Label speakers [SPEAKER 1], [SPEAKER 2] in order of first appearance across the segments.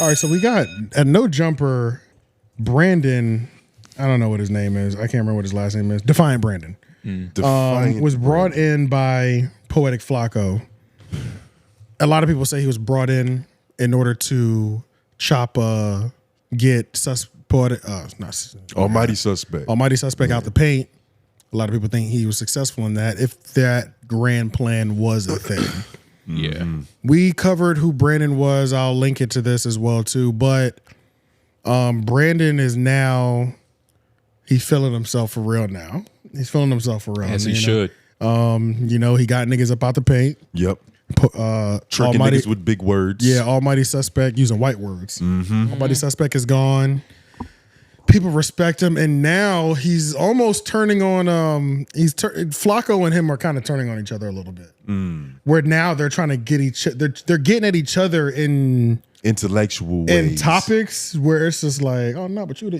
[SPEAKER 1] All right, so we got a no jumper, Brandon. I don't know what his name is. I can't remember what his last name is. Defiant Brandon. Was brought in by Poetik Flakko. A lot of people say he was brought in order to chop, get
[SPEAKER 2] Almighty Suspect
[SPEAKER 1] out the paint. A lot of people think he was successful in that, if that grand plan was a thing.
[SPEAKER 3] Yeah.
[SPEAKER 1] We covered who Brandon was. I'll link it to this as well too. But Brandon is now, he's feeling himself for real now. He's feeling himself for real.
[SPEAKER 3] As he should.
[SPEAKER 1] He got niggas up out the paint.
[SPEAKER 2] Yep. Tricking niggas with big words.
[SPEAKER 1] Yeah, Almighty Suspect using white words. Almighty Suspect is gone. People respect him, and now he's almost turning on. Flacco and him are kind of turning on each other a little bit. Where now they're trying to get they're getting at each other in
[SPEAKER 2] intellectual ways.
[SPEAKER 1] In topics where it's just like, oh no, but you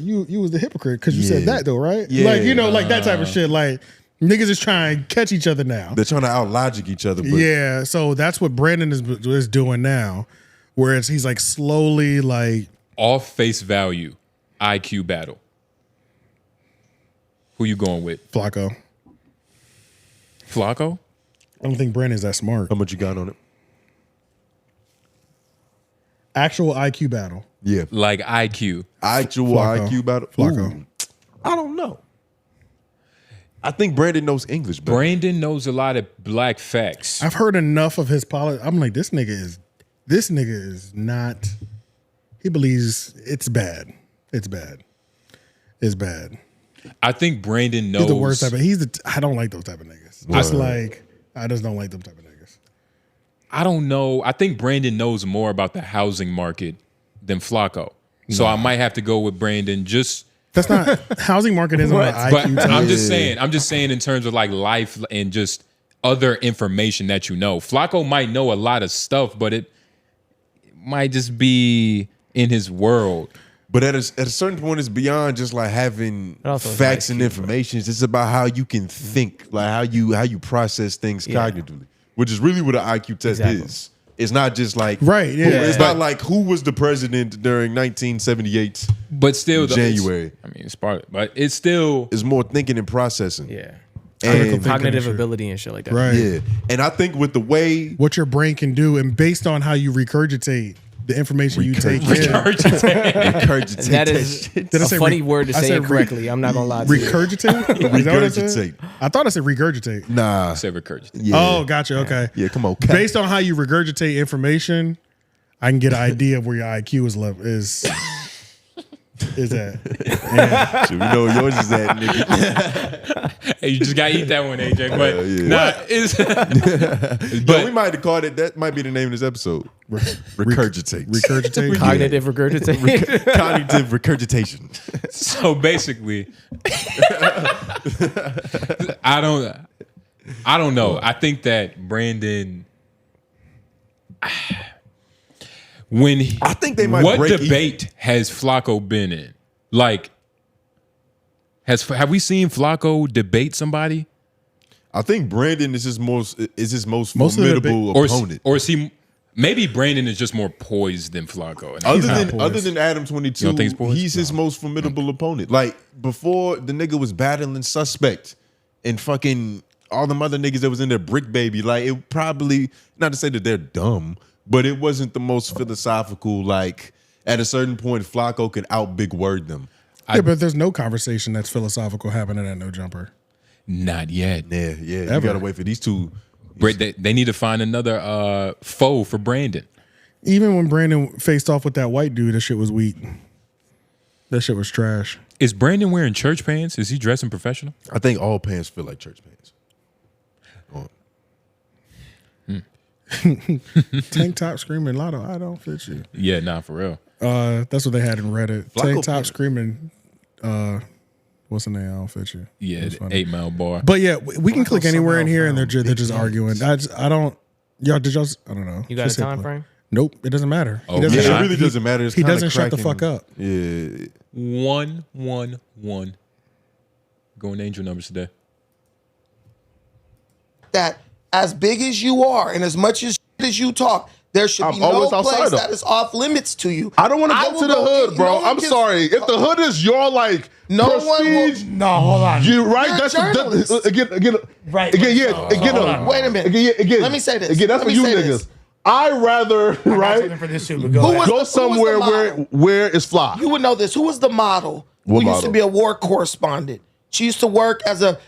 [SPEAKER 1] was the hypocrite because you said that though, right?
[SPEAKER 2] Yeah.
[SPEAKER 1] Like like that type of shit. Like niggas is trying to catch each other now.
[SPEAKER 2] They're trying to out-logic each other. But
[SPEAKER 1] yeah, so that's what Brandon is doing now, whereas he's like slowly like
[SPEAKER 3] off face value. IQ battle. Who you going with?
[SPEAKER 1] Flacco.
[SPEAKER 3] Flacco?
[SPEAKER 1] I don't think Brandon's that smart.
[SPEAKER 2] How much you got on it?
[SPEAKER 1] Actual IQ battle.
[SPEAKER 2] Yeah.
[SPEAKER 3] Like IQ.
[SPEAKER 2] Actual
[SPEAKER 1] Flacco.
[SPEAKER 2] IQ battle?
[SPEAKER 1] Flacco.
[SPEAKER 2] Ooh, I don't know. I think Brandon knows English better.
[SPEAKER 3] Brandon knows a lot of black facts.
[SPEAKER 1] I've heard enough of his politics. I'm like, this nigga is not, he believes it's bad. It's bad. It's bad.
[SPEAKER 3] I think Brandon knows.
[SPEAKER 1] He's the worst type of, I don't like those type of niggas. I just don't like them type of niggas.
[SPEAKER 3] I don't know. I think Brandon knows more about the housing market than Flacco. So I might have to go with Brandon.
[SPEAKER 1] That's not, housing market isn't an IQ
[SPEAKER 3] But
[SPEAKER 1] type.
[SPEAKER 3] I'm just saying in terms of like life and just other information that you know. Flacco might know a lot of stuff, but it might just be in his world.
[SPEAKER 2] But at a certain point, it's beyond just like having facts and information. It's about how you can think, like how you process things cognitively, which is really what an IQ test is. It's not just like It's not like who was the president during 1978.
[SPEAKER 3] But still,
[SPEAKER 2] January.
[SPEAKER 3] It's part, but it's still
[SPEAKER 2] it's more thinking and processing.
[SPEAKER 4] Yeah.
[SPEAKER 2] And
[SPEAKER 4] cognitive ability and shit like that.
[SPEAKER 1] Right.
[SPEAKER 2] Yeah. And I think with the way
[SPEAKER 1] what your brain can do, and based on how you regurgitate the information you take in.
[SPEAKER 2] Regurgitate.
[SPEAKER 4] That is a funny word to say incorrectly. I'm not gonna lie to you.
[SPEAKER 1] Regurgitate?
[SPEAKER 2] Regurgitate.
[SPEAKER 1] I thought I said regurgitate.
[SPEAKER 2] Nah.
[SPEAKER 3] I said regurgitate.
[SPEAKER 1] Yeah. Oh, gotcha. Okay.
[SPEAKER 2] Yeah, come on.
[SPEAKER 1] Based on how you regurgitate information, I can get an idea of where your IQ is at. Yeah.
[SPEAKER 2] So we know where yours is at, nigga.
[SPEAKER 3] Hey, you just gotta eat that one, AJ. But it's
[SPEAKER 2] but we might have called it. That might be the name of this episode. Regurgitate.
[SPEAKER 1] Regurgitate.
[SPEAKER 4] Cognitive regurgitation.
[SPEAKER 2] Cognitive regurgitation.
[SPEAKER 3] So basically, I don't know. I think that Brandon.
[SPEAKER 2] I think they might.
[SPEAKER 3] What
[SPEAKER 2] break
[SPEAKER 3] debate has Flacco been in? Like, have we seen Flacco debate somebody?
[SPEAKER 2] I think Brandon is his most formidable opponent.
[SPEAKER 3] Or is he? Maybe Brandon is just more poised than Flacco.
[SPEAKER 2] Other than Adam22, he's his most formidable opponent. Like before, the nigga was battling Suspect and fucking all them other niggas that was in there, Brick Baby. Like it probably, not to say that they're dumb, but it wasn't the most philosophical. Like at a certain point, Flacco could out big word them.
[SPEAKER 1] Yeah, but there's no conversation that's philosophical happening at No Jumper.
[SPEAKER 3] Not yet.
[SPEAKER 2] Yeah.
[SPEAKER 1] Ever.
[SPEAKER 2] You gotta wait for these two.
[SPEAKER 3] They need to find another foe for Brandon.
[SPEAKER 1] Even when Brandon faced off with that white dude, that shit was weak. That shit was trash.
[SPEAKER 3] Is Brandon wearing church pants? Is he dressing professional?
[SPEAKER 2] I think all pants feel like church pants.
[SPEAKER 1] Tank top screaming, Lotto, I don't fit you.
[SPEAKER 3] Yeah, nah, for real.
[SPEAKER 1] That's what they had in Reddit.
[SPEAKER 2] Flacco
[SPEAKER 1] Tank top screaming, what's the name? I don't fit you.
[SPEAKER 3] Yeah, the 8 Mile bar.
[SPEAKER 1] But yeah, we can click anywhere in here and they're just arguing. I don't know.
[SPEAKER 4] You got a time frame?
[SPEAKER 1] Nope, it doesn't matter.
[SPEAKER 3] Oh,
[SPEAKER 2] It really doesn't matter. It's
[SPEAKER 1] he
[SPEAKER 2] kinda
[SPEAKER 1] doesn't shut the
[SPEAKER 2] cracking.
[SPEAKER 1] fuck up.
[SPEAKER 2] Yeah.
[SPEAKER 3] 111. Going angel numbers today.
[SPEAKER 5] That as big as you are and as much as you talk, There should be no place that is off limits to you.
[SPEAKER 6] I don't want to go to the hood, bro. I'm sorry. If the hood is your like prestige,
[SPEAKER 7] no, hold on.
[SPEAKER 6] You right? That's again.
[SPEAKER 7] Right.
[SPEAKER 6] Again, yeah. Again,
[SPEAKER 5] wait a minute.
[SPEAKER 6] Again,
[SPEAKER 5] let me say this.
[SPEAKER 6] Again, that's for you niggas. I rather go somewhere where it's fly.
[SPEAKER 5] You would know this. Who was the model who used to be a war correspondent? She used to work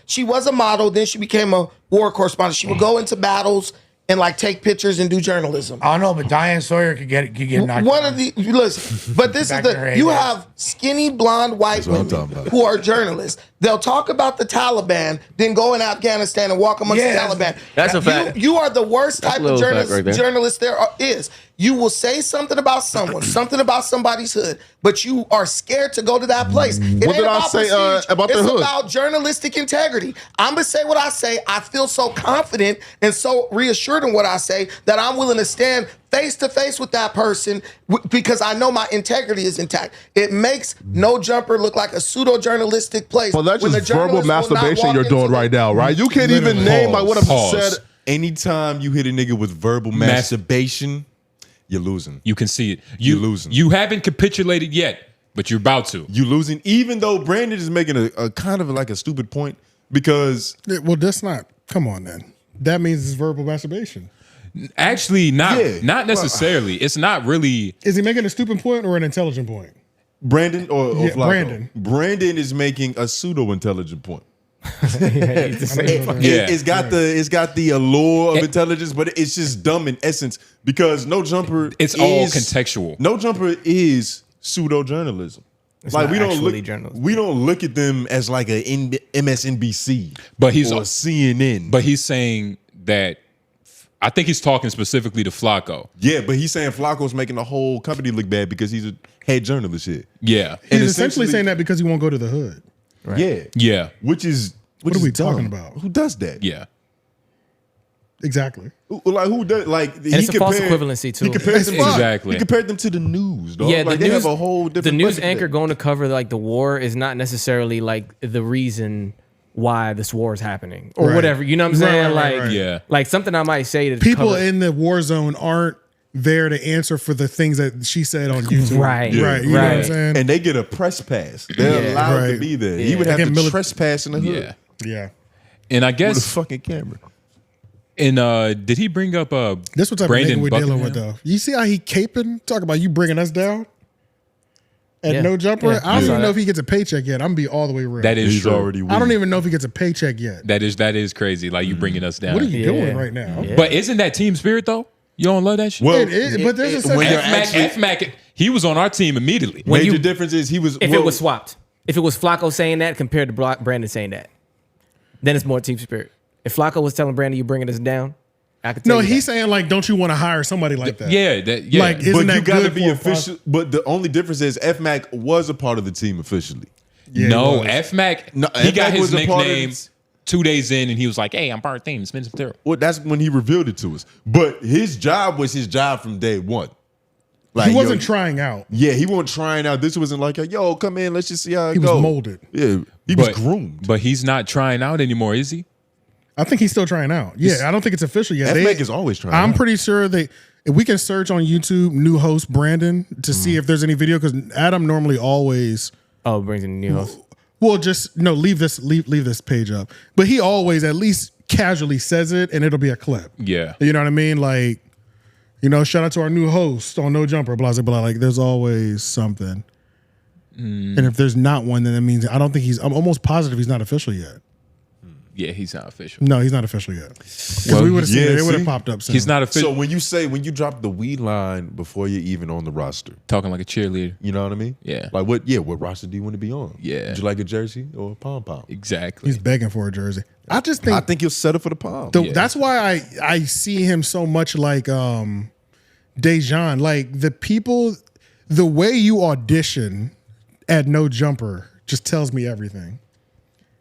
[SPEAKER 5] she was a model, then she became a war correspondent. She would go into battles and like take pictures and do journalism.
[SPEAKER 7] I don't know, but Diane Sawyer could get knocked
[SPEAKER 5] One of the listen, but this is you have skinny blonde white women who are journalists. They'll talk about the Taliban, then go in Afghanistan and walk amongst the Taliban.
[SPEAKER 8] That's a fact.
[SPEAKER 5] You are the worst type of journalist there is. You will say something about someone, something about somebody's hood, but you are scared to go to that place.
[SPEAKER 6] What did I say about the hood?
[SPEAKER 5] It's about journalistic integrity. I'm going to say what I say. I feel so confident and so reassured in what I say that I'm willing to stand face to face with that person because I know my integrity is intact. It makes No Jumper look like a pseudo-journalistic place.
[SPEAKER 6] Well, that's just verbal masturbation you're doing right now, right? You can't even name like what I've said.
[SPEAKER 2] Anytime you hit a nigga with verbal masturbation, you're losing.
[SPEAKER 3] You can see it. You're losing. You haven't capitulated yet, but you're about to.
[SPEAKER 2] You're losing, even though Brandon is making a kind of like a stupid point because...
[SPEAKER 1] Well, that's not... Come on, then. That means it's verbal masturbation.
[SPEAKER 3] Actually, not necessarily. It's not really...
[SPEAKER 1] Is he making a stupid point or an intelligent point?
[SPEAKER 2] Brandon or Flacco?
[SPEAKER 1] Brandon.
[SPEAKER 2] Brandon is making a pseudo-intelligent point.
[SPEAKER 3] It's
[SPEAKER 2] got the allure of intelligence, but it's just dumb in essence because No Jumper
[SPEAKER 3] all contextual.
[SPEAKER 2] No Jumper is pseudo journalism. Like we don't look at them as like a MSNBC, or CNN.
[SPEAKER 3] But he's saying that. I think he's talking specifically to Flacco.
[SPEAKER 2] Yeah, but he's saying Flacco's making the whole company look bad because he's a head journalist here.
[SPEAKER 3] Yeah,
[SPEAKER 1] he's essentially saying that because he won't go to the hood.
[SPEAKER 2] Right.
[SPEAKER 3] Yeah.
[SPEAKER 2] What are
[SPEAKER 1] we talking about?
[SPEAKER 2] Who does that?
[SPEAKER 3] Yeah.
[SPEAKER 1] Exactly.
[SPEAKER 2] Like who does
[SPEAKER 4] and it's a false equivalency too.
[SPEAKER 2] He compared them
[SPEAKER 3] exactly.
[SPEAKER 2] He compared them to the news, dog.
[SPEAKER 4] Yeah,
[SPEAKER 2] like
[SPEAKER 4] the
[SPEAKER 2] they
[SPEAKER 4] news,
[SPEAKER 2] have a whole different.
[SPEAKER 4] The news anchor going to cover like the war is not necessarily like the reason why this war is happening or whatever. You know what I'm saying?
[SPEAKER 3] Yeah.
[SPEAKER 4] Like something I might say to
[SPEAKER 1] people in the war zone aren't there to answer for the things that she said on YouTube.
[SPEAKER 4] Right.
[SPEAKER 1] You know what I'm saying?
[SPEAKER 2] And they get a press pass. They're allowed to be there. He would have to trespass in the hood.
[SPEAKER 1] Yeah.
[SPEAKER 3] And I guess
[SPEAKER 2] with a fucking camera.
[SPEAKER 3] And did he bring up
[SPEAKER 1] this what type
[SPEAKER 3] Brandon
[SPEAKER 1] of nigga we're dealing with though? You see how he caping? Talk about you bringing us down at No Jumper. I don't even know if he gets a paycheck yet. I'm gonna be all the way real.
[SPEAKER 3] That is true.
[SPEAKER 1] I don't even know if he gets a paycheck yet.
[SPEAKER 3] That is crazy. Like you bringing us down.
[SPEAKER 1] What are you doing right now?
[SPEAKER 3] But isn't that team spirit though? You don't love that shit?
[SPEAKER 2] Well,
[SPEAKER 1] but there's a
[SPEAKER 3] F-Mac, he was on our team immediately.
[SPEAKER 2] Major difference is he was.
[SPEAKER 4] If it was swapped, if it was Flacco saying that compared to Brandon saying that, then it's more team spirit. If Flacco was telling Brandon you bringing us down, I could tell you
[SPEAKER 1] he's saying like, don't you want to hire somebody like that?
[SPEAKER 3] Yeah,
[SPEAKER 1] Like, isn't that
[SPEAKER 2] you got to
[SPEAKER 1] good
[SPEAKER 2] be official. But the only difference is F-Mac was a part of the team officially.
[SPEAKER 3] Yeah, no, F-Mac, he got his nickname 2 days in, and he was like, "Hey, I'm part of the team. Spend some material."
[SPEAKER 2] Well, that's when he revealed it to us. But his job was his job from day one.
[SPEAKER 1] Like, he wasn't trying out.
[SPEAKER 2] Yeah, he wasn't trying out. This wasn't like, yo, come in, let's just see how it goes.
[SPEAKER 1] He was molded.
[SPEAKER 2] Yeah, he was groomed.
[SPEAKER 3] But he's not trying out anymore, is he?
[SPEAKER 1] I think he's still trying out. Yeah, I don't think it's official yet.
[SPEAKER 2] F-Mac is always trying out.
[SPEAKER 1] I'm pretty sure if we can search on YouTube, new host Brandon, to see if there's any video, because Adam normally always
[SPEAKER 4] brings in a new host.
[SPEAKER 1] Well, just leave this page up. But he always at least casually says it, and it'll be a clip.
[SPEAKER 3] Yeah,
[SPEAKER 1] you know what I mean? Like, shout out to our new host on No Jumper, blah blah blah. Like, there's always something. And if there's not one, then that means I'm almost positive he's not official yet.
[SPEAKER 3] Yeah, he's not official.
[SPEAKER 1] No, he's not official yet. Because we would have seen it. It would have popped up soon.
[SPEAKER 3] He's not official.
[SPEAKER 2] So when you drop the weed line before you're even on the roster.
[SPEAKER 3] Talking like a cheerleader.
[SPEAKER 2] You know what I mean?
[SPEAKER 3] Yeah.
[SPEAKER 2] Like what roster do you want to be on?
[SPEAKER 3] Yeah.
[SPEAKER 2] Would you like a jersey or a pom-pom?
[SPEAKER 3] Exactly.
[SPEAKER 1] He's begging for a jersey. I think
[SPEAKER 2] he'll settle for the pom.
[SPEAKER 1] That's why I see him so much like 𝙿𝙾𝚃. Like the way you audition at No Jumper just tells me everything.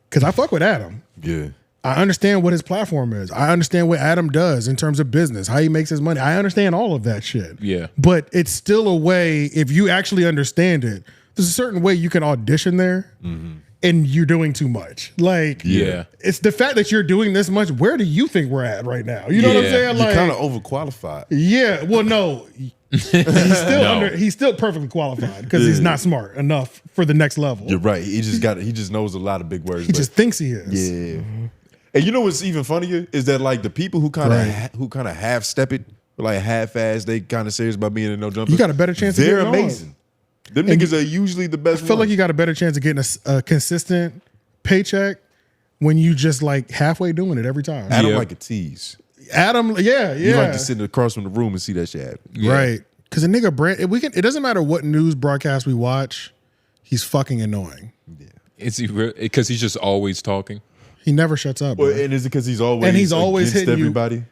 [SPEAKER 1] Because I fuck with Adam.
[SPEAKER 2] Yeah.
[SPEAKER 1] I understand what his platform is. I understand what Adam does in terms of business, how he makes his money. I understand all of that shit.
[SPEAKER 3] Yeah.
[SPEAKER 1] But it's still a way, if you actually understand it, there's a certain way you can audition there. Mm-hmm. and you're doing too much. Like,
[SPEAKER 3] Yeah.
[SPEAKER 1] it's the fact that you're doing this much. Where do you think we're at right now? You know what I'm saying?
[SPEAKER 2] You're
[SPEAKER 1] Like,
[SPEAKER 2] kind of overqualified.
[SPEAKER 1] yeah. Well, no. He's still perfectly qualified because he's not smart enough for the next level.
[SPEAKER 2] You're right. He just knows a lot of big words.
[SPEAKER 1] He just thinks he is.
[SPEAKER 2] Yeah. And you know what's even funnier is that like the people who kind of half step it, like half ass, they kind of serious about being a no jumper.
[SPEAKER 1] You got a better chance.
[SPEAKER 2] They're
[SPEAKER 1] of
[SPEAKER 2] amazing. Them niggas are usually the best.
[SPEAKER 1] I feel like you got a better chance of getting a consistent paycheck when you just like halfway doing it every time.
[SPEAKER 2] Adam like a tease.
[SPEAKER 1] Adam, yeah.
[SPEAKER 2] You like to sit across from the room and see that shit happen.
[SPEAKER 1] Yeah. Right. Because a nigga brand, it doesn't matter what news broadcast we watch, he's fucking annoying.
[SPEAKER 3] Yeah. Is he because he's just always talking?
[SPEAKER 1] He never shuts up.
[SPEAKER 2] Well, and is it because he's always
[SPEAKER 1] hitting
[SPEAKER 2] everybody?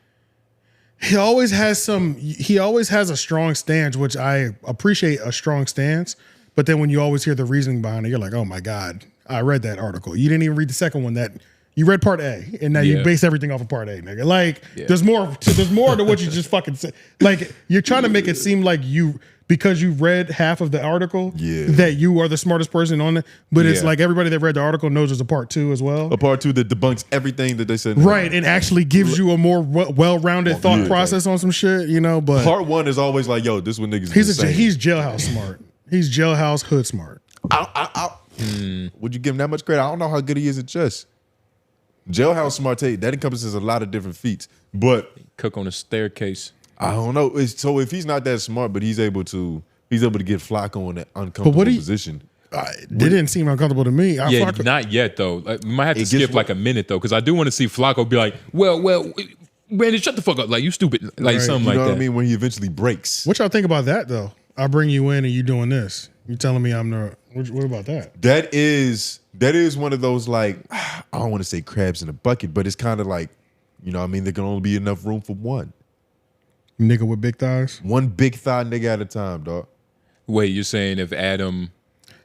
[SPEAKER 1] He always has a strong stance, which I appreciate a strong stance. But then when you always hear the reasoning behind it, you're like, oh my God, I read that article. You didn't even read the second one that you read part A, and now you base everything off of part A, nigga. Like, there's more to what you just fucking said. Like, you're trying to make it seem like because you read half of the article, that you are the smartest person on it. But it's like everybody that read the article knows there's a part 2 as well.
[SPEAKER 2] A part 2 that debunks everything that they said.
[SPEAKER 1] Right, and actually gives you a more well-rounded thought process on some shit, you know. But
[SPEAKER 2] part 1 is always like, yo, this one niggas.
[SPEAKER 1] He's jailhouse smart. He's jailhouse hood smart.
[SPEAKER 2] Would you give him that much credit? I don't know how good he is at chess. Jailhouse smartae, that encompasses a lot of different feats, but
[SPEAKER 3] cook on a staircase.
[SPEAKER 2] I don't know. So if he's not that smart, but he's able to get Flacco in that uncomfortable position.
[SPEAKER 1] It didn't seem uncomfortable to me.
[SPEAKER 3] Flacco, not yet though. Like, we might have to skip like a minute though, because I do want to see Flacco be like, well, Brandon, shut the fuck up, like you stupid, like something like that. You know what I
[SPEAKER 2] mean? When he eventually breaks.
[SPEAKER 1] What y'all think about that though? I bring you in and you doing this. You telling me I'm the. What about that?
[SPEAKER 2] That is one of those, like, I don't want to say crabs in a bucket, but it's kind of like, you know what I mean? There can only be enough room for one.
[SPEAKER 1] Nigga with big thighs?
[SPEAKER 2] One big thigh nigga at a time, dog.
[SPEAKER 3] Wait, you're saying if Adam,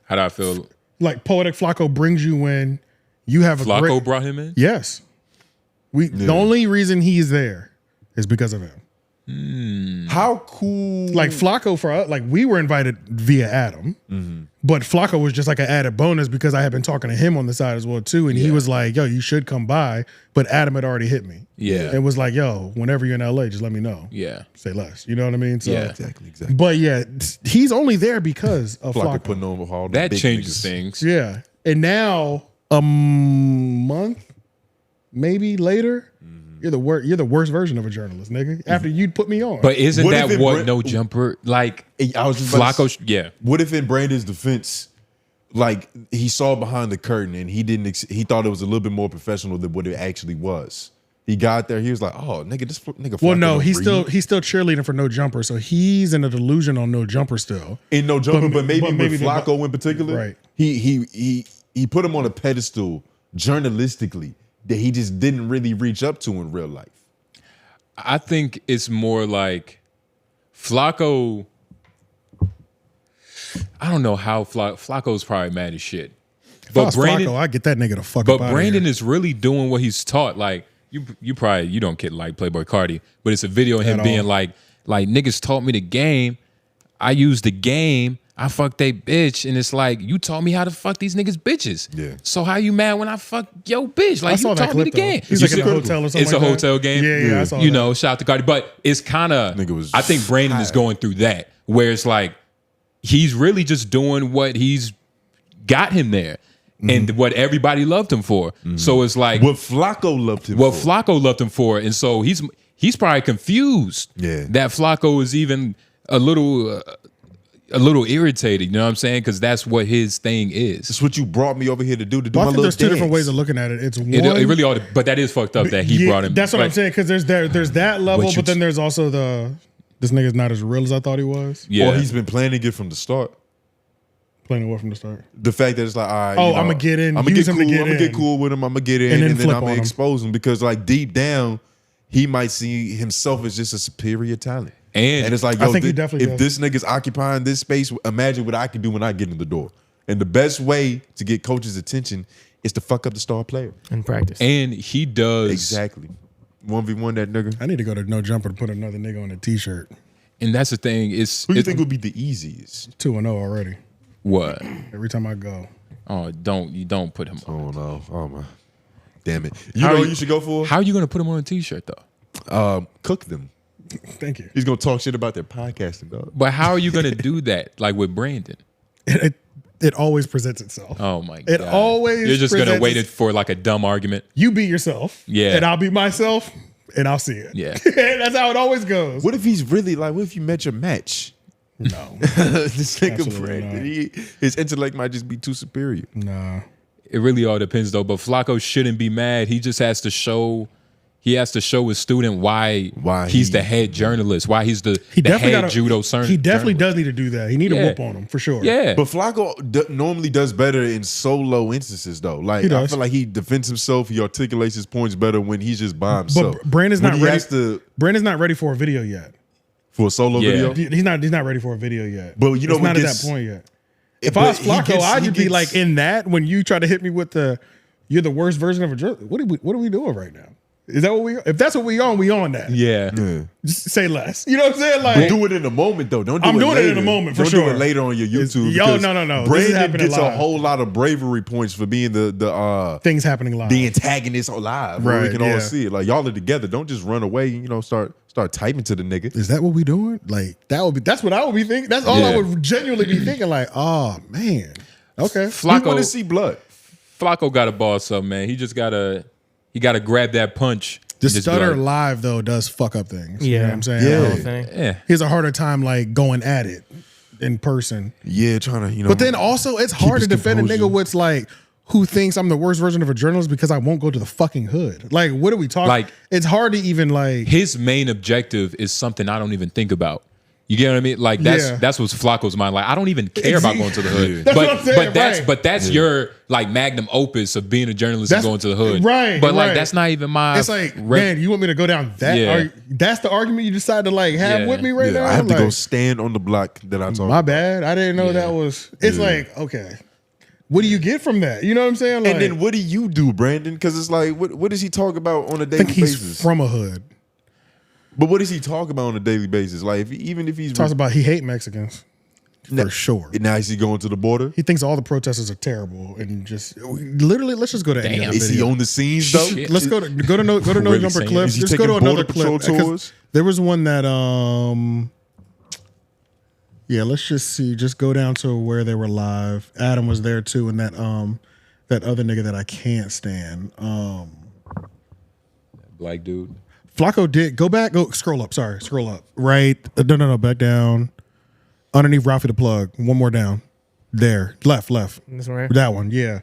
[SPEAKER 3] how do I feel?
[SPEAKER 1] Like Poetik Flacco brings you in, you have
[SPEAKER 3] Flacco brought him in?
[SPEAKER 1] Yes. The only reason he's there is because of him.
[SPEAKER 2] How cool.
[SPEAKER 1] Like Flacco for us, like we were invited via Adam, but Flacco was just like an added bonus because I had been talking to him on the side as well too, and he was like, yo, you should come by, but Adam had already hit me.
[SPEAKER 3] Yeah.
[SPEAKER 1] And was like, yo, whenever you're in LA, just let me know.
[SPEAKER 3] Yeah.
[SPEAKER 1] Say less. You know what I mean? So,
[SPEAKER 3] yeah,
[SPEAKER 2] exactly.
[SPEAKER 1] But yeah, he's only there because of Flacco.
[SPEAKER 2] Putting on all
[SPEAKER 3] that changes things.
[SPEAKER 1] Yeah. And now a month, maybe later, you're the worst version of a journalist, nigga. After you'd put me on.
[SPEAKER 3] But isn't that what no jumper like?
[SPEAKER 2] I was just
[SPEAKER 3] Flacco. Yeah.
[SPEAKER 2] What if in Brandon's defense, like he saw behind the curtain and he thought it was a little bit more professional than what it actually was. He got there, he was like, "Oh, nigga, this nigga."
[SPEAKER 1] Well, no, he's still cheerleading for no jumper, so he's in a delusion on no jumper still.
[SPEAKER 2] In no jumper, but maybe with Flacco in particular,
[SPEAKER 1] right?
[SPEAKER 2] He put him on a pedestal journalistically that he just didn't really reach up to in real life.
[SPEAKER 3] I think it's more like Flacco. I don't know how Flacco's probably mad as shit.
[SPEAKER 1] But Brandon, Flacco, I get that nigga the fuck up.
[SPEAKER 3] But Brandon is really doing what he's taught. Like you don't get like Playboy Cardi, but it's a video of him being like niggas taught me the game. I used the game. I fucked they bitch, and it's like you taught me how to fuck these niggas bitches.
[SPEAKER 2] Yeah.
[SPEAKER 3] So how you mad when I fuck yo bitch? Like you taught me the game.
[SPEAKER 1] He's like in a hotel or something.
[SPEAKER 3] It's a hotel game.
[SPEAKER 1] Yeah. I saw
[SPEAKER 3] you know, shout out to Cardi, but it's kind of. I think Brandon is going through that, where it's like he's really just doing what he's got him there, and what everybody loved him for. So it's like
[SPEAKER 2] what Flacco loved him.
[SPEAKER 3] Flacco loved him for, and so he's probably confused. That Flacco is even a little irritated, you know what I'm saying? Because that's what his thing is.
[SPEAKER 2] It's what you brought me over here to do my little
[SPEAKER 1] there's
[SPEAKER 2] dance.
[SPEAKER 1] 2 different ways of looking at it. It's one,
[SPEAKER 3] it really ought to, but that is fucked up that he brought him.
[SPEAKER 1] That's what I'm saying, because there's that level, but then there's also this nigga's not as real as I thought he was.
[SPEAKER 2] Yeah. Or he's been planning it from the start.
[SPEAKER 1] Planning what from the start?
[SPEAKER 2] The fact that it's like, all right,
[SPEAKER 1] I'm gonna get in.
[SPEAKER 2] I'm gonna get cool with him. I'm gonna get in, and then I'm gonna expose him because, like, deep down, he might see himself as just a superior talent. And it's like, yo, if this nigga's occupying this space, imagine what I can do when I get in the door. And the best way to get coach's attention is to fuck up the star player.
[SPEAKER 4] In practice.
[SPEAKER 3] And he does.
[SPEAKER 2] Exactly. 1v1 that nigga.
[SPEAKER 1] I need to go to No Jumper to put another nigga on a t-shirt.
[SPEAKER 3] And that's the thing.
[SPEAKER 2] Who do you think would be the easiest?
[SPEAKER 1] 2-0 already.
[SPEAKER 3] What?
[SPEAKER 1] Every time I go.
[SPEAKER 3] Oh, you don't put him on.
[SPEAKER 2] Oh no. Oh my. Damn it. You know what you should go for?
[SPEAKER 3] How are you gonna put him on a t-shirt though?
[SPEAKER 2] Cook them.
[SPEAKER 1] Thank you.
[SPEAKER 2] He's gonna talk shit about their podcasting, dog.
[SPEAKER 3] But how are you gonna do that? Like with Brandon?
[SPEAKER 1] It always presents itself.
[SPEAKER 3] Oh my god!
[SPEAKER 1] It always.
[SPEAKER 3] You're just gonna wait it for like a dumb argument.
[SPEAKER 1] You beat yourself.
[SPEAKER 3] Yeah.
[SPEAKER 1] And I'll beat myself, and I'll see it.
[SPEAKER 3] Yeah.
[SPEAKER 1] That's how it always goes.
[SPEAKER 2] What if he's really like? What if you met your match?
[SPEAKER 1] No.
[SPEAKER 2] This nigga
[SPEAKER 1] Absolutely
[SPEAKER 2] Brandon, his intellect might just be too superior.
[SPEAKER 1] Nah.
[SPEAKER 3] It really all depends though. But Flacco shouldn't be mad. He just has to show. He has to show his student why he's the head journalist, why he's the head judo journalist.
[SPEAKER 1] He definitely does need to do that. He need to whoop on him for sure.
[SPEAKER 3] Yeah.
[SPEAKER 2] But Flacco normally does better in solo instances though. Like I feel like he defends himself, he articulates his points better when he's just by himself.
[SPEAKER 1] But Brandon's not ready. Brandon's not ready for a video yet.
[SPEAKER 2] For a solo video?
[SPEAKER 1] He's not ready for a video yet.
[SPEAKER 2] But you know,
[SPEAKER 1] it's not at that point yet. If I was Flacco, I'd just be like in that when you try to hit me with you're the worst version of a journalist. What are we doing right now? Is that what we? If that's what we on that.
[SPEAKER 3] Yeah.
[SPEAKER 1] Just say less. You know what I'm saying? Like,
[SPEAKER 2] do it in the moment though. Don't do
[SPEAKER 1] I'm
[SPEAKER 2] it
[SPEAKER 1] doing
[SPEAKER 2] later.
[SPEAKER 1] it in the moment for
[SPEAKER 2] Don't
[SPEAKER 1] sure.
[SPEAKER 2] do it later on your YouTube.
[SPEAKER 1] No.
[SPEAKER 2] Brandon gets a whole lot of bravery points for being the
[SPEAKER 1] things happening live,
[SPEAKER 2] the antagonist live, where we can all see it. Like y'all are together. Don't just run away. You know, start typing to the nigga.
[SPEAKER 1] Is that what we doing? Like that's what I would be thinking. That's all I would genuinely be thinking. Like, oh man, okay.
[SPEAKER 2] Flacco, we want to see blood.
[SPEAKER 3] Flacco got to boss up, man. He gotta grab that punch.
[SPEAKER 1] The stutter live though does fuck up things.
[SPEAKER 4] Yeah,
[SPEAKER 1] you know what I'm saying.
[SPEAKER 3] Yeah.
[SPEAKER 1] He has a harder time like going at it in person.
[SPEAKER 2] Yeah, trying to
[SPEAKER 1] But then also it's hard to defend a nigga with like who thinks I'm the worst version of a journalist because I won't go to the fucking hood. Like, what are we talking? Like, it's hard to even like.
[SPEAKER 3] His main objective is something I don't even think about. You get what I mean? Like that's what's Flacco's mind. Like I don't even care about going to the hood.
[SPEAKER 1] That's what I'm saying,
[SPEAKER 3] but that's your like magnum opus of being a journalist and going to the hood.
[SPEAKER 1] Right.
[SPEAKER 3] But like that's not even my.
[SPEAKER 1] It's like, man, you want me to go down that?
[SPEAKER 3] Yeah.
[SPEAKER 1] That's the argument you decide to like have with me right now.
[SPEAKER 2] I have
[SPEAKER 1] like,
[SPEAKER 2] to go stand on the block that I talk.
[SPEAKER 1] My bad. I didn't know that was. It's like, okay, what do you get from that? You know what I'm saying? Like,
[SPEAKER 2] and then what do you do, Brandon? Because it's like, what does he talk about on a daily basis?
[SPEAKER 1] He's from a hood.
[SPEAKER 2] But what does he talk about on a daily basis? Like, even if he's
[SPEAKER 1] talks about he hate Mexicans for sure.
[SPEAKER 2] Now is he going to the border?
[SPEAKER 1] He thinks all the protesters are terrible and just literally. Let's just go to any other
[SPEAKER 2] Is
[SPEAKER 1] video.
[SPEAKER 2] he on the scenes though?
[SPEAKER 1] Let's go to no jumper clips. Just go to another clip. There was one that yeah. Let's just see. Just go down to where they were live. Adam was there too, and that other nigga that I can't stand.
[SPEAKER 3] Black dude.
[SPEAKER 1] Flacco did go back. Go scroll up. Sorry, scroll up. Right. No. Back down. Underneath Ralphie the plug. One more down. There. Left.
[SPEAKER 4] This one right?
[SPEAKER 1] That one. Yeah.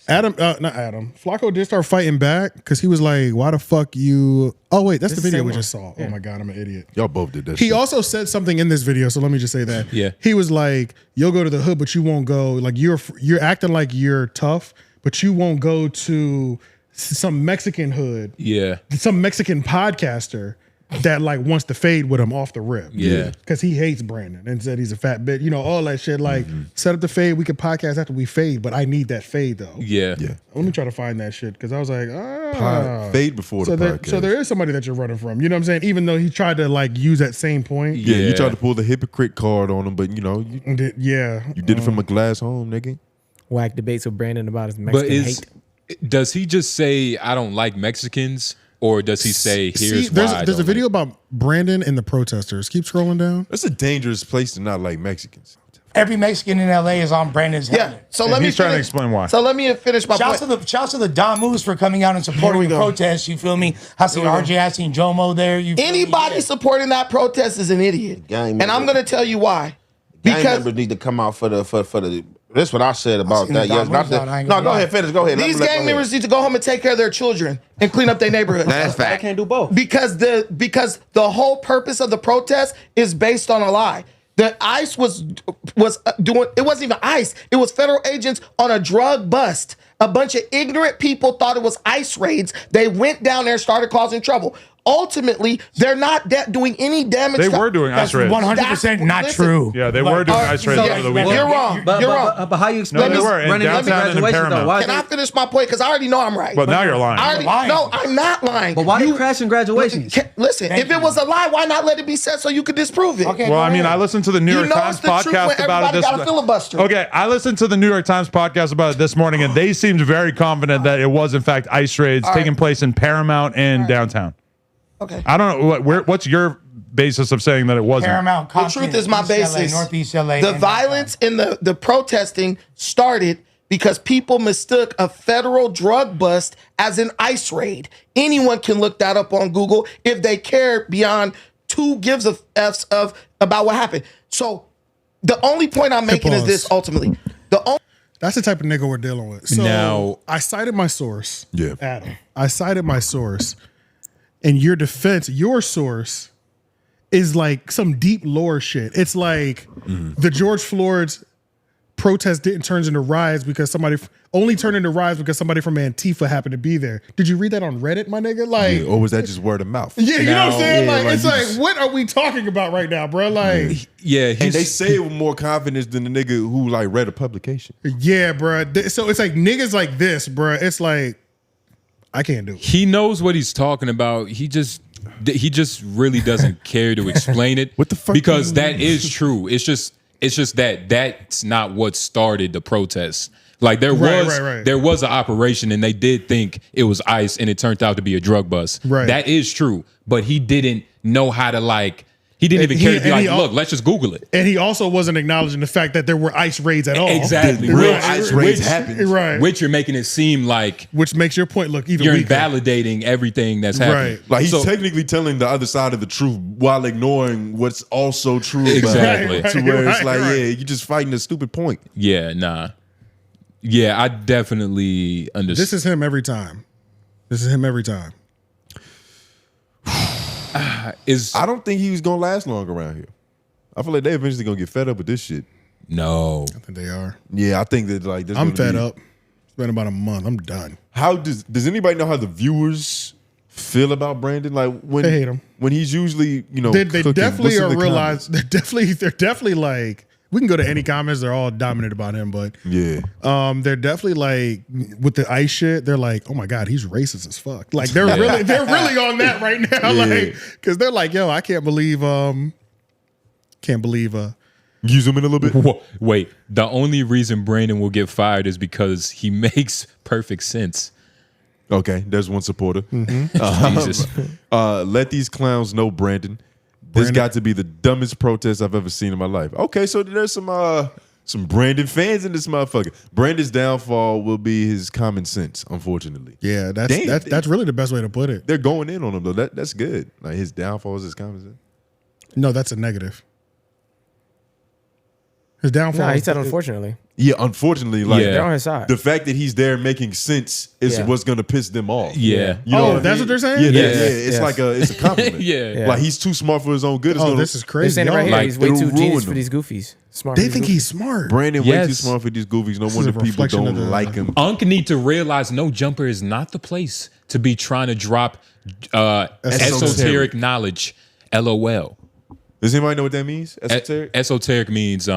[SPEAKER 1] Adam. Not Adam. Flacco did start fighting back because he was like, "Why the fuck you?" Oh wait, that's the video we just saw. Yeah. Oh my god, I'm an idiot.
[SPEAKER 2] Y'all both did that.
[SPEAKER 1] He also said something in this video, so let me just say that.
[SPEAKER 3] Yeah.
[SPEAKER 1] He was like, "You'll go to the hood, but you won't go. Like you're acting like you're tough, but you won't go to." Some Mexican hood, some Mexican podcaster that like wants to fade with him off the rip, because he hates Brandon and said he's a fat bitch, all that shit. Like set up the fade, we could podcast after we fade, but I need that fade though.
[SPEAKER 3] Yeah.
[SPEAKER 1] Let me try to find that shit because I was like,
[SPEAKER 2] fade before the podcast.
[SPEAKER 1] So there is somebody that you're running from. You know what I'm saying? Even though he tried to like use that same point.
[SPEAKER 2] Yeah, you tried to pull the hypocrite card on him, but you did it from a glass home, nigga.
[SPEAKER 4] Whack debates with Brandon about his Mexican hate.
[SPEAKER 3] Does he just say I don't like Mexicans, or does he say here's why?
[SPEAKER 1] There's a video about Brandon and the protesters. Keep scrolling down.
[SPEAKER 2] That's a dangerous place to not like Mexicans.
[SPEAKER 7] Every Mexican in LA is on Brandon's head.
[SPEAKER 5] Yeah. So let me
[SPEAKER 6] trying to explain why.
[SPEAKER 5] So let me finish my point.
[SPEAKER 7] Shouts to the @𝙿𝙾𝚃 for coming out and supporting the protest. You feel me? I seen RJ, I seen Jomo there.
[SPEAKER 5] Anybody supporting that protest is an idiot, and I'm going to tell you why.
[SPEAKER 8] Gang members need to come out for the. That's what I said about that. Yes, not that. No, go ahead, finish. Go ahead.
[SPEAKER 5] These gang members need to go home and take care of their children and clean up their neighborhood.
[SPEAKER 8] That's fact.
[SPEAKER 5] I can't do both because the whole purpose of the protest is based on a lie. The ICE was doing. It wasn't even ICE. It was federal agents on a drug bust. A bunch of ignorant people thought it was ICE raids. They went down there and started causing trouble. ultimately, they're not doing any damage.
[SPEAKER 6] They were doing ice raids.
[SPEAKER 7] 100% not true.
[SPEAKER 6] Yeah, they were doing ice raids over the weekend.
[SPEAKER 5] You're wrong. You're wrong.
[SPEAKER 9] But how you explain
[SPEAKER 6] No, they were in
[SPEAKER 9] running into
[SPEAKER 6] downtown and in
[SPEAKER 9] graduation though?
[SPEAKER 6] Paramount.
[SPEAKER 5] Can I finish my point? Because I already know I'm right.
[SPEAKER 6] But now you're lying.
[SPEAKER 5] No, I'm not lying.
[SPEAKER 9] But why are you crashing graduations?
[SPEAKER 5] Listen, if it was a lie, why not let it be said so you could disprove it?
[SPEAKER 7] Okay,
[SPEAKER 6] Well, I mean, I listened to the New York Times podcast about it this
[SPEAKER 5] morning. Filibuster.
[SPEAKER 6] Okay, I listened to the New York Times podcast about it this morning, and they seemed very confident that it was, in fact, ice raids taking place in Paramount and downtown.
[SPEAKER 5] Okay.
[SPEAKER 6] I don't know. What's your basis of saying that it wasn't?
[SPEAKER 7] Paramount.
[SPEAKER 5] The truth is my basis.
[SPEAKER 7] Northeast LA.
[SPEAKER 5] The violence and the protesting started because people mistook a federal drug bust as an ICE raid. Anyone can look that up on Google if they care beyond 2 gives of F's about what happened. So the only point I'm making is this ultimately.
[SPEAKER 1] That's the type of nigga we're dealing with. So
[SPEAKER 3] Now-
[SPEAKER 1] I cited my source.
[SPEAKER 2] Yeah.
[SPEAKER 1] Adam. I cited my source. In your defense, your source is like some deep lore shit. It's like the George Floyd's protest didn't turn into riots because somebody only turned into riots because somebody from Antifa happened to be there. Did you read that on Reddit, my nigga? Like,
[SPEAKER 2] Or was that just word of mouth?
[SPEAKER 1] yeah, you know what I'm saying?
[SPEAKER 2] Yeah,
[SPEAKER 1] Like, it's
[SPEAKER 2] you
[SPEAKER 1] like,
[SPEAKER 2] just-
[SPEAKER 1] what are we talking about right now, bro? Like,
[SPEAKER 3] Yeah,
[SPEAKER 2] And they say it with more confidence than the nigga who like read a publication.
[SPEAKER 1] yeah, bro. So it's like niggas like this, bro. It's like, I can't do it.
[SPEAKER 3] he knows what he's talking about. He just really doesn't care to explain it.
[SPEAKER 2] What the fuck
[SPEAKER 3] Because
[SPEAKER 2] do you
[SPEAKER 3] that
[SPEAKER 2] mean?
[SPEAKER 3] is true. It's just that that's not what started the protests. Like there was an operation and they did think it was ICE and it turned out to be a drug bust.
[SPEAKER 1] Right.
[SPEAKER 3] That is true. But he didn't know how to he didn't even care to be like, look, let's just Google it.
[SPEAKER 1] And he also wasn't acknowledging the fact that there were ICE raids at all.
[SPEAKER 3] Exactly.
[SPEAKER 2] Real
[SPEAKER 3] Which-
[SPEAKER 2] ice raids happened.
[SPEAKER 1] Right.
[SPEAKER 3] Which you're making it seem like
[SPEAKER 1] Which makes your point look even
[SPEAKER 3] you're
[SPEAKER 1] weaker.
[SPEAKER 3] invalidating everything that's happening.
[SPEAKER 1] Right.
[SPEAKER 2] Like he's
[SPEAKER 3] So-
[SPEAKER 2] technically telling the other side of the truth while ignoring what's also true.
[SPEAKER 3] Exactly.
[SPEAKER 2] About it, to where it's like,
[SPEAKER 1] Right.
[SPEAKER 2] yeah, you're just fighting a stupid point.
[SPEAKER 3] Yeah, nah. Yeah, I definitely understand.
[SPEAKER 1] This is him every time. This is him every time.
[SPEAKER 2] I don't think he was gonna last long around here. I feel like they eventually gonna get fed up with this shit.
[SPEAKER 3] No.
[SPEAKER 1] I think they are.
[SPEAKER 2] Yeah, I think that like this.
[SPEAKER 1] I'm fed up. It's been about a month. I'm done.
[SPEAKER 2] How does anybody know how the viewers feel about Brandon? Like when
[SPEAKER 1] They hate him.
[SPEAKER 2] when he's usually
[SPEAKER 1] They
[SPEAKER 2] cooking.
[SPEAKER 1] definitely
[SPEAKER 2] What's in
[SPEAKER 1] are
[SPEAKER 2] the
[SPEAKER 1] realized. They're definitely like. We can go to any comments. They're all dominant about him, but
[SPEAKER 2] comments? Yeah,
[SPEAKER 1] they're definitely like with the ICE shit. They're like, oh my god, he's racist as fuck. Like they're really on that right now. Like because they're like, yo, I can't believe
[SPEAKER 2] use him in a little bit.
[SPEAKER 3] Wait, the only reason Brandon will get fired is because he makes perfect sense.
[SPEAKER 2] Okay, there's one supporter.
[SPEAKER 3] Jesus.
[SPEAKER 2] Let these clowns know, Brandon. This got to be the dumbest protest I've ever seen in my life. Okay, so there's some Brandon fans in this motherfucker. Brandon's downfall will be his common sense, unfortunately.
[SPEAKER 1] Yeah, that's really the best way to put it.
[SPEAKER 2] They're going in on him though. That's good. Like his downfall is his common sense.
[SPEAKER 1] No, that's a negative. His downfall.
[SPEAKER 4] Nah, he
[SPEAKER 1] is-
[SPEAKER 4] said unfortunately.
[SPEAKER 2] Yeah, unfortunately, like
[SPEAKER 3] Yeah.
[SPEAKER 4] They're on his side.
[SPEAKER 2] the fact that he's there making sense is
[SPEAKER 4] Yeah.
[SPEAKER 2] what's gonna piss them off.
[SPEAKER 3] Yeah.
[SPEAKER 2] You know
[SPEAKER 1] Oh,
[SPEAKER 2] what I
[SPEAKER 1] that's
[SPEAKER 2] mean?
[SPEAKER 1] what they're saying?
[SPEAKER 2] Yeah,
[SPEAKER 3] Yes.
[SPEAKER 2] it's
[SPEAKER 4] Yes.
[SPEAKER 2] like it's a compliment.
[SPEAKER 3] Yeah.
[SPEAKER 2] Like he's too smart for his own good. It's
[SPEAKER 1] Oh,
[SPEAKER 2] gonna-
[SPEAKER 1] this is
[SPEAKER 4] They're
[SPEAKER 1] crazy.
[SPEAKER 4] saying it right
[SPEAKER 1] Y'all-
[SPEAKER 4] here.
[SPEAKER 3] like,
[SPEAKER 4] He's way
[SPEAKER 2] it'll
[SPEAKER 4] too genius
[SPEAKER 2] ruin
[SPEAKER 4] for
[SPEAKER 2] them.
[SPEAKER 4] these goofies. Smart.
[SPEAKER 1] They
[SPEAKER 4] for these
[SPEAKER 1] think
[SPEAKER 4] goofies.
[SPEAKER 1] he's smart.
[SPEAKER 2] Brandon way too
[SPEAKER 3] Yes.
[SPEAKER 2] smart for these goofies. No
[SPEAKER 1] is
[SPEAKER 2] wonder
[SPEAKER 1] a
[SPEAKER 2] people
[SPEAKER 1] reflection
[SPEAKER 2] don't
[SPEAKER 1] of the-
[SPEAKER 2] like him.
[SPEAKER 3] Unc need to realize no jumper is not the place to be trying to drop esoteric knowledge. LOL.
[SPEAKER 2] Does anybody know what that means? Esoteric.
[SPEAKER 3] Esoteric means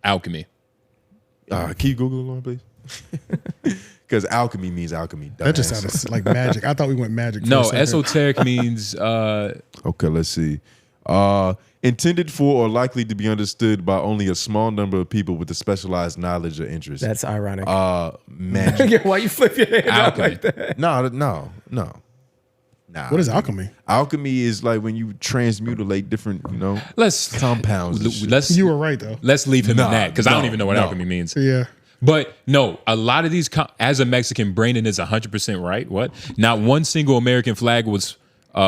[SPEAKER 3] alchemy.
[SPEAKER 2] Keep Googling on, please. Because alchemy means alchemy.
[SPEAKER 1] That just
[SPEAKER 2] dumbass.
[SPEAKER 1] sounded like magic. I thought we went magic. For
[SPEAKER 3] No,
[SPEAKER 1] a second.
[SPEAKER 3] esoteric means
[SPEAKER 2] Okay, let's see. Intended for or likely to be understood by only a small number of people with a specialized knowledge or interest.
[SPEAKER 4] That's ironic.
[SPEAKER 2] Magic.
[SPEAKER 4] Why you flip your head out
[SPEAKER 3] alchemy.
[SPEAKER 4] like that?
[SPEAKER 2] No.
[SPEAKER 1] What is alchemy?
[SPEAKER 2] Alchemy is like when you transmutilate different,
[SPEAKER 3] Let's
[SPEAKER 2] compounds. and shit.
[SPEAKER 3] let's
[SPEAKER 1] You were right though.
[SPEAKER 3] let's leave him in
[SPEAKER 2] Nah,
[SPEAKER 3] that because I don't
[SPEAKER 2] no,
[SPEAKER 3] even know what
[SPEAKER 2] no.
[SPEAKER 3] alchemy means.
[SPEAKER 1] Yeah.
[SPEAKER 3] But no, a lot of these, as a Mexican, Brandon is 100% right. What? Not one single American flag was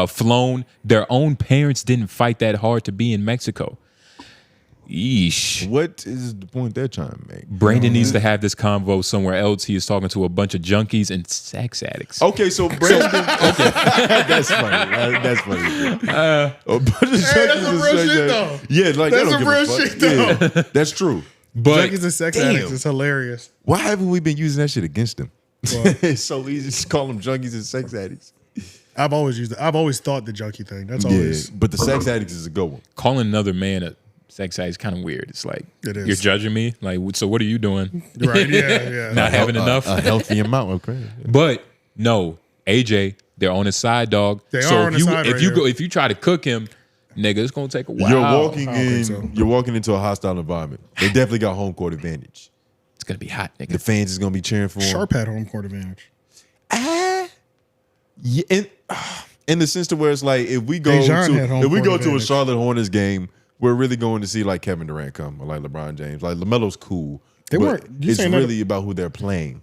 [SPEAKER 3] flown. Their own parents didn't fight that hard to be in Mexico. Yeesh.
[SPEAKER 2] What is the point they're trying to make?
[SPEAKER 3] Brandon needs to have this convo somewhere else. He is talking to a bunch of junkies and sex addicts.
[SPEAKER 2] Okay, so Brandon. That's funny. That's funny. A bunch of
[SPEAKER 1] that's
[SPEAKER 2] junkies
[SPEAKER 1] some
[SPEAKER 2] and
[SPEAKER 1] real
[SPEAKER 2] sex
[SPEAKER 1] shit,
[SPEAKER 2] addicts. Yeah, like
[SPEAKER 1] That's
[SPEAKER 2] they don't
[SPEAKER 1] some
[SPEAKER 2] give a
[SPEAKER 1] real
[SPEAKER 2] fuck.
[SPEAKER 1] shit, though.
[SPEAKER 2] Yeah, that's true.
[SPEAKER 3] But
[SPEAKER 1] Junkies and sex
[SPEAKER 2] damn.
[SPEAKER 1] addicts is hilarious.
[SPEAKER 2] Why haven't we been using that shit against them? It's so easy to call them junkies and sex addicts.
[SPEAKER 1] I've always used it. I've always thought the junkie thing. That's always.
[SPEAKER 2] But the sex addicts is a good one.
[SPEAKER 3] Calling another man a sex addict is kind of weird. It's like you're judging me. Like, so what are you doing?
[SPEAKER 1] Right? Yeah.
[SPEAKER 3] Not having enough.
[SPEAKER 2] A healthy amount. Okay.
[SPEAKER 3] But no, AJ, they're on his side, dog.
[SPEAKER 1] They are on his side.
[SPEAKER 3] If you try to cook him, nigga, it's gonna take a while.
[SPEAKER 2] You're walking into a hostile environment. They definitely got home court advantage.
[SPEAKER 3] It's gonna be hot, nigga.
[SPEAKER 2] The fans is gonna be cheering for him.
[SPEAKER 1] Sharp had home court advantage.
[SPEAKER 2] Yeah, in the sense to where it's like if we go to a Charlotte Hornets game, we're really going to see like Kevin Durant come or like LeBron James. Like LaMelo's cool. It's really about who they're playing.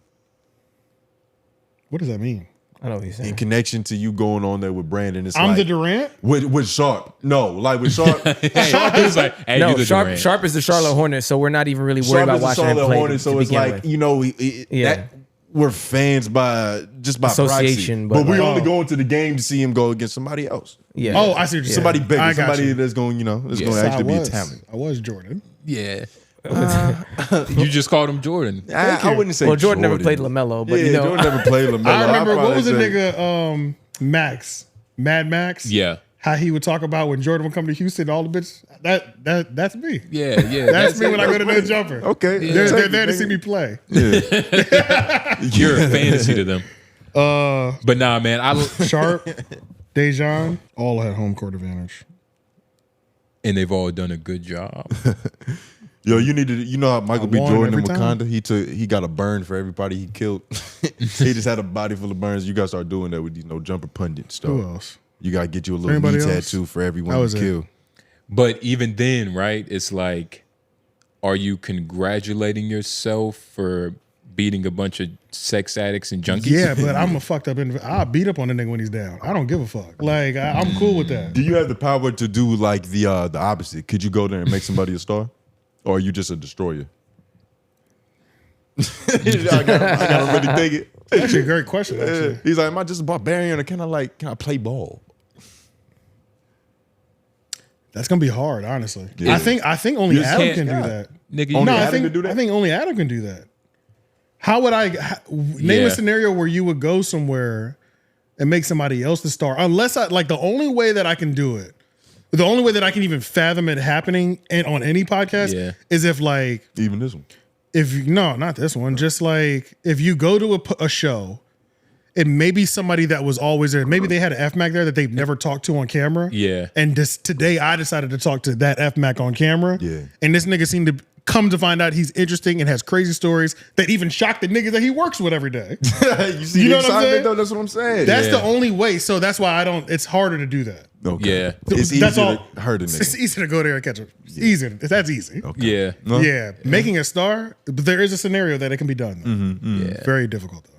[SPEAKER 1] What does that mean?
[SPEAKER 4] I know what he's saying.
[SPEAKER 2] In connection to you going on there with Brandon, it's
[SPEAKER 1] I'm the Durant
[SPEAKER 2] with Sharp. No, like with Sharp.
[SPEAKER 3] Sharp is like, hey,
[SPEAKER 4] no, Sharp is the Charlotte Hornets, so we're not even really worried about watching him play.
[SPEAKER 2] Hornets, so it's like that we're fans by
[SPEAKER 4] association,
[SPEAKER 2] proxy. But we only going to the game to see him go against somebody else.
[SPEAKER 1] Yeah. Oh, I see what you're saying.
[SPEAKER 2] Somebody bigger, somebody that's going, that's going to actually be a talent.
[SPEAKER 1] I was Jordan.
[SPEAKER 3] Yeah. You just called him Jordan.
[SPEAKER 2] I wouldn't say.
[SPEAKER 4] Well, Jordan never played LaMelo, but
[SPEAKER 2] Jordan never played LaMelo.
[SPEAKER 1] I remember what was the nigga Mad Max.
[SPEAKER 3] Yeah.
[SPEAKER 1] How he would talk about when Jordan would come to Houston, all the bitches. That's me.
[SPEAKER 3] Yeah.
[SPEAKER 1] That's me when I go to No Jumper.
[SPEAKER 2] Okay.
[SPEAKER 1] They're there to see me play.
[SPEAKER 2] Yeah.
[SPEAKER 3] You're a fantasy to them. But nah, man.
[SPEAKER 1] Sharp, 𝙿𝙾𝚃, all had home court advantage.
[SPEAKER 3] And they've all done a good job.
[SPEAKER 2] Yo, you know how Michael B. Jordan in Wakanda, he got a burn for everybody he killed. He just had a body full of burns. You gotta start doing that with these No Jumper pundit stuff.
[SPEAKER 1] Who else?
[SPEAKER 2] You gotta get you a little knee tattoo for everyone you kill.
[SPEAKER 3] But even then, right? It's like, are you congratulating yourself for beating a bunch of sex addicts and junkies?
[SPEAKER 1] Yeah, but I'm a fucked up individual. I'll beat up on the nigga when he's down. I don't give a fuck. Like, I'm cool with that.
[SPEAKER 2] Do you have the power to do like the opposite? Could you go there and make somebody a star? Or are you just a destroyer? I gotta really dig it.
[SPEAKER 1] That's a great question, actually.
[SPEAKER 2] He's like, am I just a barbarian or can I play ball?
[SPEAKER 1] That's gonna be hard, honestly. Yeah. I think only Adam can do that.
[SPEAKER 3] Nigga,
[SPEAKER 1] I think only Adam can do that. How would I name a scenario where you would go somewhere and make somebody else the star? Unless the only way that I can do it, the only way that I can even fathom it happening and on any podcast is if like
[SPEAKER 2] even this one.
[SPEAKER 1] No, not this one. Just like if you go to a show, it may be somebody that was always there. Maybe they had an FMAC there that they've never talked to on camera.
[SPEAKER 3] Yeah.
[SPEAKER 1] And today I decided to talk to that FMAC on camera.
[SPEAKER 2] Yeah.
[SPEAKER 1] And this nigga seemed to come to find out he's interesting and has crazy stories that even shock the niggas that he works with every day.
[SPEAKER 2] you know what I'm saying? Though? That's what I'm saying.
[SPEAKER 1] That's the only way. So that's why it's harder to do that.
[SPEAKER 2] Okay.
[SPEAKER 3] Yeah.
[SPEAKER 2] It's easy to hurt a nigga.
[SPEAKER 1] It's easy to go there and catch him. Easy. That's easy.
[SPEAKER 2] Okay.
[SPEAKER 3] Yeah.
[SPEAKER 2] No?
[SPEAKER 1] Yeah. Making a star, but there is a scenario that it can be done.
[SPEAKER 3] Yeah.
[SPEAKER 1] Very difficult though.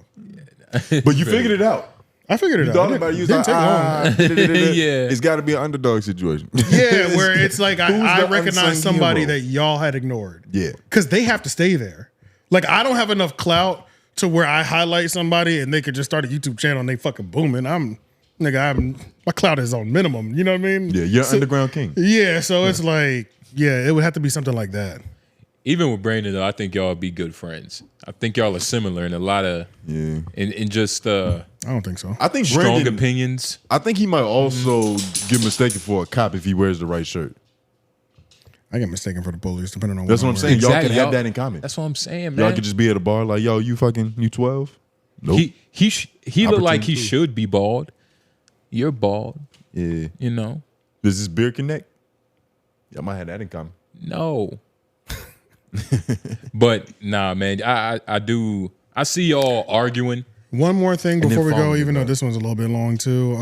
[SPEAKER 2] But you figured it out.
[SPEAKER 1] I figured it out.
[SPEAKER 2] Thought about it. You didn't take long.
[SPEAKER 3] Yeah.
[SPEAKER 2] It's got to be an underdog situation.
[SPEAKER 1] Yeah, where it's like I recognize somebody that y'all had ignored.
[SPEAKER 2] Yeah.
[SPEAKER 1] Because they have to stay there. Like I don't have enough clout to where I highlight somebody and they could just start a YouTube channel and they fucking booming. My clout is on minimum. You know what I mean?
[SPEAKER 2] Yeah, you're underground king.
[SPEAKER 1] Yeah, so it's like, it would have to be something like that.
[SPEAKER 3] Even with Brandon, though, I think y'all be good friends. I think y'all are similar in a lot of in just
[SPEAKER 1] I don't think so.
[SPEAKER 2] I think
[SPEAKER 3] strong
[SPEAKER 2] Brandon,
[SPEAKER 3] opinions.
[SPEAKER 2] I think he might also get mistaken for a cop if he wears the right shirt.
[SPEAKER 1] I get mistaken for the police depending on
[SPEAKER 2] That's what I'm saying.
[SPEAKER 3] Exactly.
[SPEAKER 2] Y'all can have that in common.
[SPEAKER 3] That's what I'm saying, man.
[SPEAKER 2] Y'all could just be at a bar like, yo, you 12? Nope.
[SPEAKER 3] He look like he should be bald. You're bald.
[SPEAKER 2] Yeah.
[SPEAKER 3] You know.
[SPEAKER 2] Does this beard connect? Y'all might have that in common.
[SPEAKER 3] No. But nah, man, I see y'all arguing.
[SPEAKER 1] One more thing before we go, even though this one's a little bit long too.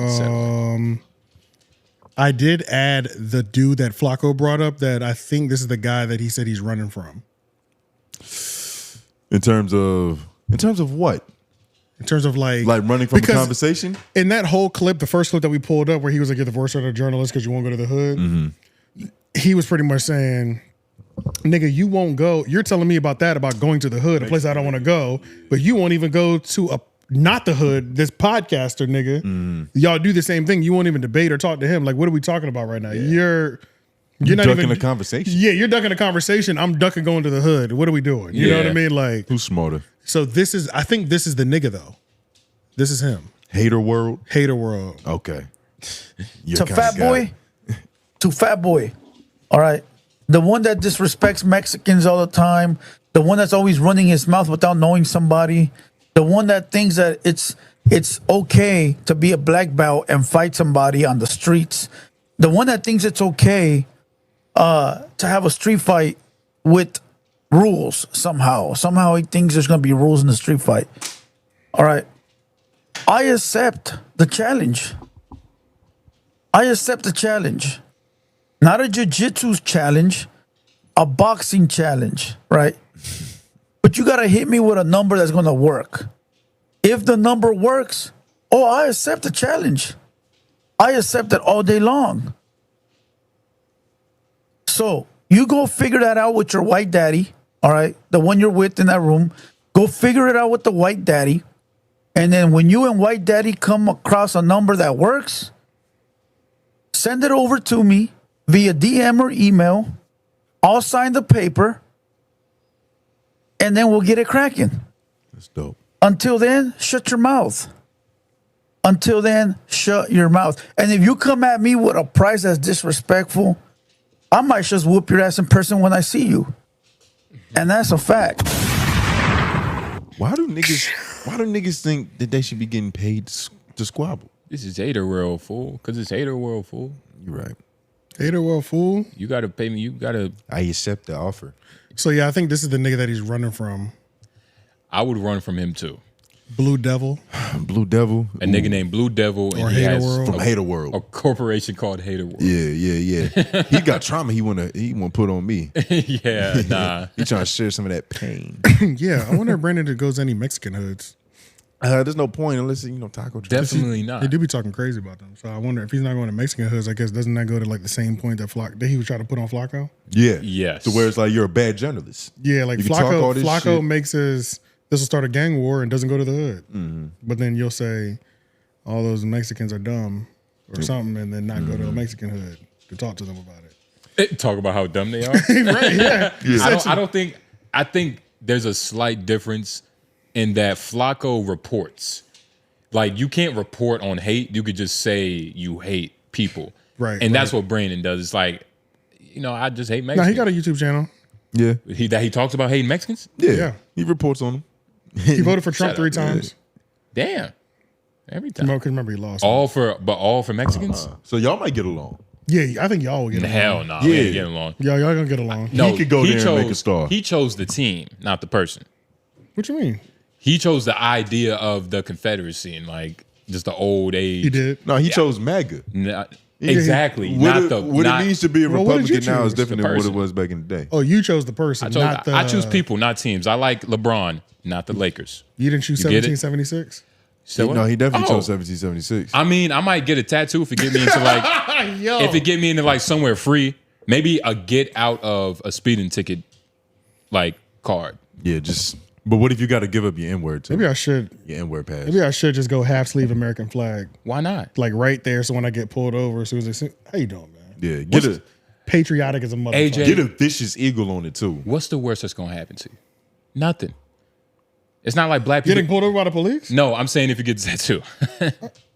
[SPEAKER 1] I did add the dude that Flacco brought up that I think this is the guy that he said he's running from.
[SPEAKER 2] In terms of what?
[SPEAKER 1] In terms of like
[SPEAKER 2] running from a conversation?
[SPEAKER 1] In that whole clip, the first clip that we pulled up where he was like, you're the voice of the journalist because you won't go to the hood. He was pretty much saying, nigga, you won't go. You're telling me about going to the hood, a place I don't want to go, but you won't even go to not the hood, this podcaster, nigga. Y'all do the same thing. You won't even debate or talk to him. Like, what are we talking about right now?
[SPEAKER 2] Yeah.
[SPEAKER 1] You're not
[SPEAKER 2] ducking
[SPEAKER 1] even
[SPEAKER 2] a conversation.
[SPEAKER 1] Yeah, you're ducking a conversation. I'm ducking going to the hood. What are we doing? You know what I mean? Like,
[SPEAKER 2] who's smarter?
[SPEAKER 1] So I think this is the nigga though. This is him.
[SPEAKER 2] Hater world.
[SPEAKER 1] Hater world.
[SPEAKER 2] Okay.
[SPEAKER 9] To Fat Boy. To Fat Boy. All right. The one that disrespects Mexicans all the time. The one that's always running his mouth without knowing somebody. The one that thinks that it's okay to be a black belt and fight somebody on the streets. The one that thinks it's okay to have a street fight with rules somehow. Somehow he thinks there's going to be rules in the street fight. All right. I accept the challenge. I accept the challenge. Not a jiu-jitsu challenge, a boxing challenge, right? But you got to hit me with a number that's going to work. If the number works, I accept the challenge. I accept it all day long. So you go figure that out with your white daddy, all right? The one you're with in that room. Go figure it out with the white daddy. And then when you and white daddy come across a number that works, send it over to me via DM or email. I'll sign the paper. And then we'll get it cracking.
[SPEAKER 2] That's dope.
[SPEAKER 9] Until then, shut your mouth. Until then, shut your mouth. And if you come at me with a price that's disrespectful, I might just whoop your ass in person when I see you. And that's a fact.
[SPEAKER 2] Why do niggas think that they should be getting paid to squabble?
[SPEAKER 3] This is hater world, fool. Because it's hater world, fool.
[SPEAKER 2] You're right.
[SPEAKER 1] Hater world, fool.
[SPEAKER 3] You got to pay me. You got to.
[SPEAKER 2] I accept the offer.
[SPEAKER 1] So, yeah, I think this is the nigga that he's running from.
[SPEAKER 3] I would run from him, too.
[SPEAKER 1] Blue Devil.
[SPEAKER 2] Blue Devil.
[SPEAKER 3] A nigga named Blue Devil.
[SPEAKER 1] Or Hater World.
[SPEAKER 2] From Hater World.
[SPEAKER 3] A corporation called Hater World.
[SPEAKER 2] Yeah. He got trauma he wanna put on me.
[SPEAKER 3] Yeah, nah.
[SPEAKER 2] He trying to share some of that pain.
[SPEAKER 1] Yeah, I wonder if Brandon goes to any Mexican hoods.
[SPEAKER 2] There's no point unless, taco truck.
[SPEAKER 3] Definitely not.
[SPEAKER 1] They do be talking crazy about them. So I wonder if he's not going to Mexican hoods, I guess, doesn't that go to like the same point that he was trying to put on Flacco?
[SPEAKER 2] Yeah.
[SPEAKER 3] Yes.
[SPEAKER 2] To where it's like you're a bad journalist.
[SPEAKER 1] Yeah, like
[SPEAKER 2] You can talk all this
[SPEAKER 1] Flacco
[SPEAKER 2] shit.
[SPEAKER 1] makes this will start a gang war and doesn't go to the hood. Mm-hmm. But then you'll say all those Mexicans are dumb or something and then not go to a Mexican hood to talk to them about it.
[SPEAKER 3] Talk about how dumb they are.
[SPEAKER 1] Right, yeah.
[SPEAKER 3] I think there's a slight difference in that Flacco reports. Like, you can't report on hate. You could just say you hate people.
[SPEAKER 1] Right.
[SPEAKER 3] And that's what Brandon does. It's like, I just hate Mexicans.
[SPEAKER 1] No, he got a YouTube channel.
[SPEAKER 2] Yeah.
[SPEAKER 3] He talks about hating Mexicans?
[SPEAKER 2] Yeah. He reports on them.
[SPEAKER 1] He voted for Trump 3 times.
[SPEAKER 3] Damn. Every time.
[SPEAKER 1] Because remember he lost.
[SPEAKER 3] All for Mexicans?
[SPEAKER 2] So y'all might get along.
[SPEAKER 1] Yeah, I think y'all will get along.
[SPEAKER 3] Hell no. We ain't getting along.
[SPEAKER 1] Y'all gonna get along.
[SPEAKER 3] No,
[SPEAKER 2] he could go there and make a star.
[SPEAKER 3] He chose the team, not the person.
[SPEAKER 1] What you mean?
[SPEAKER 3] He chose the idea of the Confederacy and like just the old age.
[SPEAKER 1] He did.
[SPEAKER 2] No, he chose MAGA.
[SPEAKER 3] Exactly.
[SPEAKER 2] What it means to be a Republican now is
[SPEAKER 1] choose?
[SPEAKER 2] different than what it was back in the day.
[SPEAKER 1] Oh, you chose the person,
[SPEAKER 3] I choose people, not teams. I like LeBron, not the Lakers.
[SPEAKER 1] You didn't choose 1776?
[SPEAKER 2] No, he definitely chose 1776.
[SPEAKER 3] I mean, I might get a tattoo if it get me into like if it get me into like somewhere free. Maybe a get out of a speeding ticket like card.
[SPEAKER 2] Yeah, but what if you got to give up your N-word too?
[SPEAKER 1] Maybe I should.
[SPEAKER 2] Your N-word pass.
[SPEAKER 1] Maybe I should just go half sleeve American flag.
[SPEAKER 3] Why not?
[SPEAKER 1] Like right there, so when I get pulled over, as soon as they say, how you doing, man?
[SPEAKER 2] Yeah, get a
[SPEAKER 1] patriotic as a motherfucker.
[SPEAKER 3] AJ,
[SPEAKER 2] get a vicious eagle on it too.
[SPEAKER 3] What's the worst that's gonna happen to you? Nothing. It's not like black people
[SPEAKER 1] getting pulled over by the police.
[SPEAKER 3] No, I'm saying if you get a tattoo.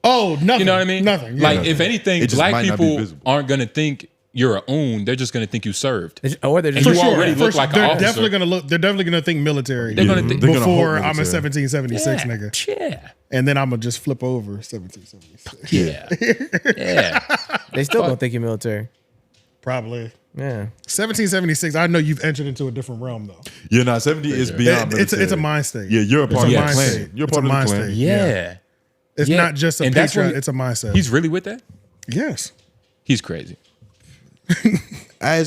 [SPEAKER 1] Oh, nothing.
[SPEAKER 3] You know what I mean?
[SPEAKER 1] Nothing.
[SPEAKER 3] Like
[SPEAKER 1] nothing.
[SPEAKER 3] if anything, black people aren't gonna think you're a own. They're just gonna think you served.
[SPEAKER 4] Or they're just
[SPEAKER 3] and you already look like an officer.
[SPEAKER 1] They're definitely gonna think military.
[SPEAKER 3] They're gonna think
[SPEAKER 1] before I'm a 1776 nigga.
[SPEAKER 3] Yeah.
[SPEAKER 1] And then I'm gonna just flip over 1776.
[SPEAKER 3] Yeah.
[SPEAKER 4] They still don't think you're military.
[SPEAKER 1] Probably.
[SPEAKER 4] Yeah.
[SPEAKER 1] 1776. I know you've entered into a different realm though.
[SPEAKER 2] Yeah, no, 70 is beyond military.
[SPEAKER 1] It's a mind state.
[SPEAKER 2] Yeah, you're a part of the clan. You're a part of the clan.
[SPEAKER 3] Yeah.
[SPEAKER 1] It's not just a patriot, it's a mindset.
[SPEAKER 3] He's really with that?
[SPEAKER 1] Yes.
[SPEAKER 3] He's crazy.
[SPEAKER 2] As